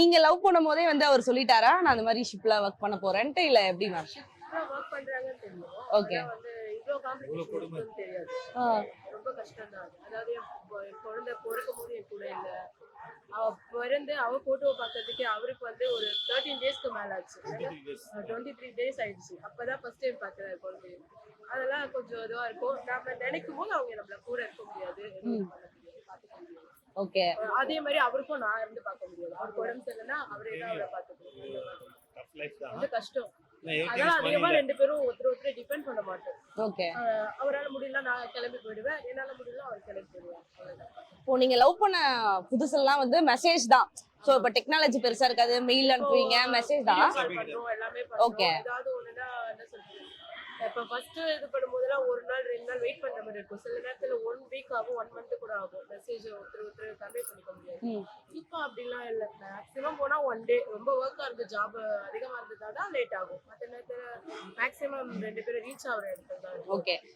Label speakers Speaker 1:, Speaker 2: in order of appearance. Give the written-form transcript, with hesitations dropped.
Speaker 1: நீங்க லவ் பண்ணும் போதே வந்து அவர் சொல்லிட்டாரா நான் அந்த மாதிரி ஷிப்ல ஒர்க் பண்ண போறேன்ட்டு இல்ல எப்படி மேம்?
Speaker 2: ஒர்க் பண்றாங்கன்னு தெரியும்.
Speaker 1: ஓகே.
Speaker 2: ஆனா வந்து இவ்வளவு காம்ப்ளிகேஷன் இருக்குன்னு தெரியாது. ரொம்ப கஷ்டம் தான். அதாவது என் குழந்தை பிறக்கும் போது என் கூட இல்ல. அவ பிறந்து அவ போட்டோவை பார்க்கறதுக்கு அவருக்கு வந்து ஒரு 13 டேஸ்க்கு மேல ஆச்சு. 23 டேஸ் ஆயிடுச்சு. அப்பதான் ஃபர்ஸ்ட் டைம் பார்க்கிறாரு குழந்தைய. அதெல்லாம் கொஞ்சம் இதுவா இருக்கும். நாம நினைக்கும் போது அவங்க நம்மள கூட இருக்க முடியாது. எதுவும் பண்ண முடியாது, பார்த்துக்க முடியாது.
Speaker 1: ஓகே.
Speaker 2: அதே மாதிரி அவருக்கும் நான் இருந்து பார்க்க முடியாது. அவருக்கு உடம்பு சரியில்லைன்னா அவரே தான் அவரை பார்த்துக்கணும். அது கஷ்டம். அதனால அதிகமா 2 பேரும் ஒருத்தர் டிபெண்ட் பண்ண மாட்டோம்.
Speaker 1: ஓகே.
Speaker 2: அவரால முடியல நான் கிளம்பி போயிடுவேன். என்னால முடியல அவர் கிளம்பி போயிடுவார்.
Speaker 1: இப்போ நீங்க லவ் பண்ண புதுசுலாம் வந்து மெசேஜ் தான். சோ இப்ப டெக்னாலஜி பெருசா இருக்காது, மெயில் அனுப்புவீங்க, மெசேஜ் தான்.
Speaker 2: எல்லாமே பண்ணுவோம்.
Speaker 1: ஓகே.
Speaker 2: ஏதாவது ஒண்ணுனா என்ன சொல்றது, இப்ப ஃபர்ஸ்ட் இது பண்ணும்போதெல்லாம் ஒரு நாள் 2 நாள் வெயிட் பண்ற மாதிரி இருக்கும். சில நேரத்துல 1 வீக் ஆகும், 1 மந்த் கூட ஆகும். மெசேஜ் ஒருத்தர் கன்வே பண்ணிக்க முடியாது. இப்போ அப்படிலாம் இல்ல. மேக்ஸிமம் போனா 1 டே. ரொம்ப ஒர்க்கா இருந்து ஜாப் அதிகமா இருந்ததா தான் லேட் ஆகும். மத்த நேரத்துல மேக்ஸிமம் 2 பேரும் ரீச் ஆகுற இடத்துல தான்.
Speaker 1: ஓகே.